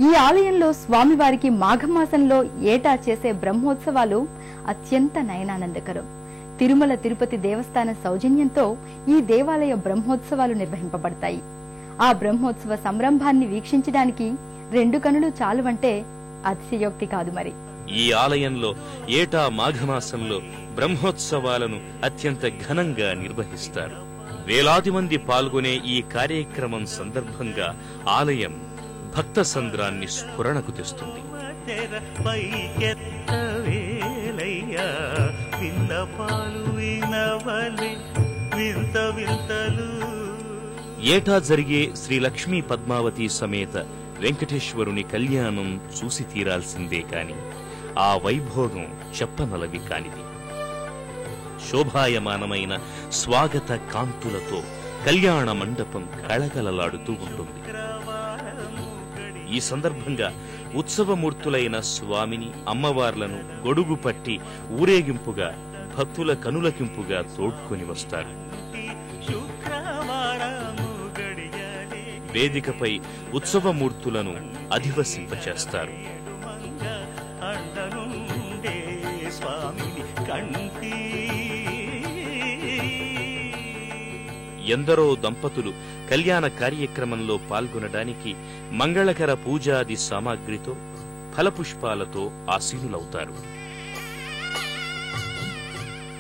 ఈ ఆలయంలో స్వామివారికి మాఘమాసంలో ఏటా చేసే బ్రహ్మోత్సవాలు అత్యంత నయనానందకరం. తిరుమల తిరుపతి దేవస్థాన సౌజన్యంతో ఈ దేవాలయ బ్రహ్మోత్సవాలు నిర్వహింపబడతాయి. ఆ బ్రహ్మోత్సవ సంరంభాన్ని వీక్షించడానికి 2 కనులు చాలువంటే అతిశయోక్తి కాదు. మరి ఈ ఆలయంలో ఏటా మాఘమాసంలో బ్రహ్మోత్సవాలను అత్యంత ఘనంగా నిర్వహిస్తారు. వేలాది మంది పాల్గొనే ఈ కార్యక్రమం సందర్భంగా ఆలయం భక్త సంద్రాన్ని స్ఫురణకు తెస్తుంది. ఏటా జరిగే శ్రీ లక్ష్మీ పద్మావతి సమేత వెంకటేశ్వరుని కళ్యాణం చూసి తీరాల్సిందే కాని ఆ వైభోగం చెప్పనలవి కానిది. శోభాయమానమైన స్వాగత కాంతులతో కళ్యాణ మండపం కళకళలాడుతూ ఉంటుంది. ఈ సందర్భంగా ఉత్సవమూర్తులైన స్వామిని, అమ్మవార్లను గొడుగు పట్టి ఊరేగింపుగా భక్తుల కనులకింపుగా తోడ్కొని వస్తారు. వేదికపై ఉత్సవమూర్తులను అధివసింపచేస్తారు. ఎందరో దంపతులు కళ్యాణ కార్యక్రమంలో పాల్గొనడానికి మంగళకర పూజాది సామాగ్రితో ఫలపుష్పాలతో ఆసీనులవుతారు.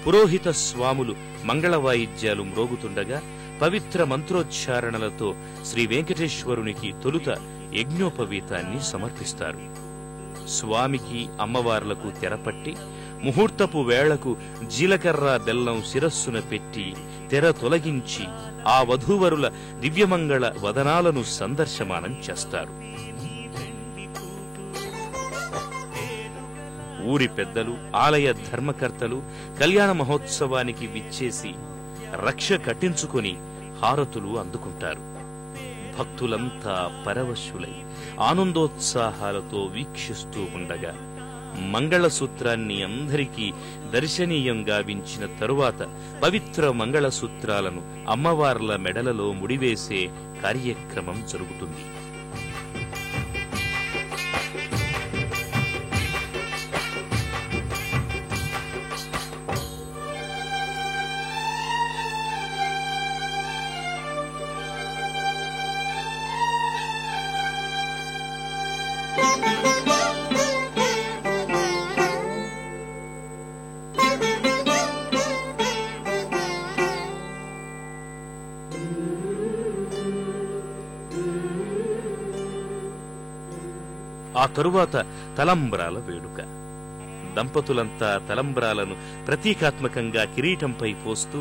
పురోహిత స్వాములు మంగళ వాయిద్యాలు మ్రోగుతుండగా పవిత్ర మంత్రోచ్చారణలతో శ్రీ వెంకటేశ్వరునికి తొలుత యజ్ఞోపవీతాన్ని సమర్పిస్తారు. స్వామికి, అమ్మవార్లకు తెరపట్టి ముహూర్తపు వేళకు జీలకర్ర బెల్లం శిరస్సున పెట్టి తెర తొలగించి ఆ వధూవరుల దివ్యమంగళ వదనాలను సందర్శమానం చేస్తారు. ఊరి పెద్దలు, ఆలయ ధర్మకర్తలు కళ్యాణ మహోత్సవానికి విచ్చేసి రక్ష కట్టించుకుని హారతులు అందుకుంటారు. భక్తులంతా పరవశులై ఆనందోత్సాహాలతో వీక్షిస్తూ ఉండగా మంగళసూత్రాన్ని అందరికీ దర్శనీయంగా వించిన తరువాత పవిత్ర మంగళసూత్రాలను అమ్మవార్ల మెడలలో ముడివేసే కార్యక్రమం జరుగుతుంది. ఆ తరువాత తలంబ్రాల వేడుక. దంపతులంతా తలంబ్రాలను ప్రతీకాత్మకంగా కిరీటంపై పోస్తూ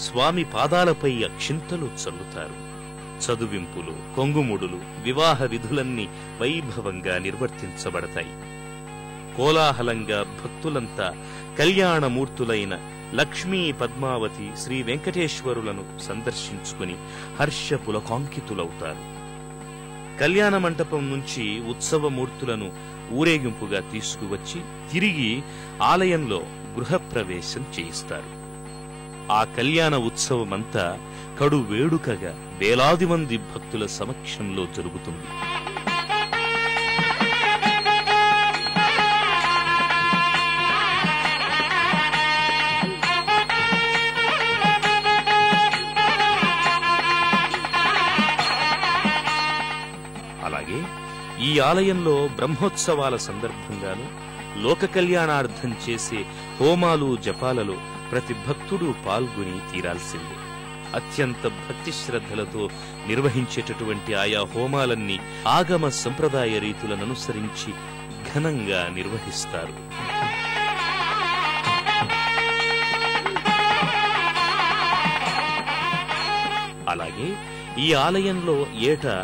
స్వామి పాదాలపై అక్షింతలు చల్లుతారు. చదువింపులు, కొంగుముడులు, వివాహ విధులన్నీ వైభవంగా నిర్వర్తించబడతాయి. కోలాహలంగా భక్తులంతా కళ్యాణమూర్తులైన లక్ష్మీ పద్మావతి, శ్రీ వెంకటేశ్వరులను సందర్శించుకుని హర్షపులకాంకితులవుతారు. కళ్యాణ మంటపం నుంచి ఉత్సవమూర్తులను ఊరేగింపుగా తీసుకువచ్చి తిరిగి ఆలయంలో గృహప్రవేశం చేయిస్తారు. ఆ కళ్యాణ ఉత్సవమంతా కడు వేడుకగా వేలాది మంది భక్తుల సమక్షంలో జరుగుతుంది. అలాగే ఈ ఆలయంలో బ్రహ్మోత్సవాల సందర్భంగాను లోక కళ్యాణార్థం చేసే హోమాలు, జపాలలో ప్రతి భక్తుడు పాల్గొని తీరాల్సిందే. అత్యంత భక్తి శ్రద్ధలతో నిర్వహించేటటువంటి ఆయా హోమాలన్నీ ఆగమ సంప్రదాయ రీతులను అనుసరించి ఘనంగా నిర్వహిస్తారు. అలాగే ఈ ఆలయంలో ఏటా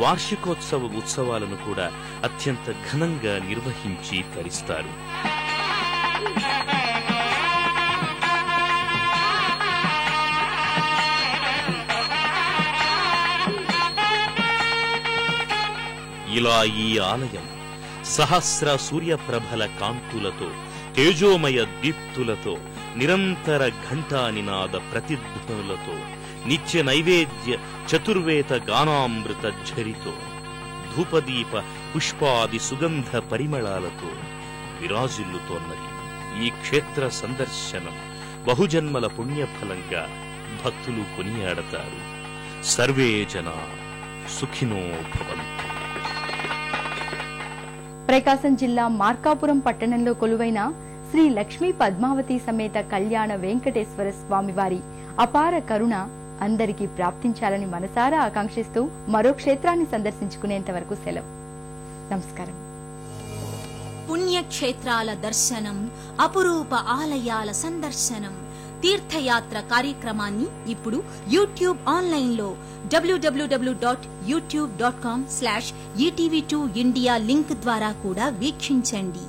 వార్షికోత్సవ ఉత్సవాలను కూడా అత్యంత ఘనంగా నిర్వహించి తరిస్తారు. ఇలా ఈ ఆలయం సహస్ర సూర్యప్రభల కాంతులతో, తేజోమయ దీప్తులతో, నిరంతర ఘంటా నినాద ప్రతిధ్వనులతో, నిత్య నైవేద్య చతుర్వేద గానామృత ఝరితో, ధూపదీప పుష్పాది సుగంధ పరిమళాలతో విరాజిల్లుతోన్నది ఈ క్షేత్ర సందర్శనం. బహుజన్మల పుణ్యఫలంగా భక్తులు కొనియాడతారు. సర్వే జనా సుఖినో భవంతు. ప్రకాశం జిల్లా మార్కాపురం పట్టణంలో కొలువైన శ్రీ లక్ష్మీ పద్మావతి సమేత కళ్యాణ వెంకటేశ్వర స్వామివారి అపార కరుణ అందరికీ ప్రాప్తించాలని మనసారా ఆకాంక్షిస్తూ మరో క్షేత్రాన్ని సందర్శించుకునేంత వరకు సెలవు. నమస్కారం. పుణ్యక్షేత్రాల దర్శనం, అపురూప ఆలయాల సందర్శనం, తీర్థయాత్ర కార్యక్రమాన్ని ఇప్పుడు యూట్యూబ్ ఆన్లైన్లో www.youtube.com/etv2india లింక్ ద్వారా కూడా వీక్షించండి.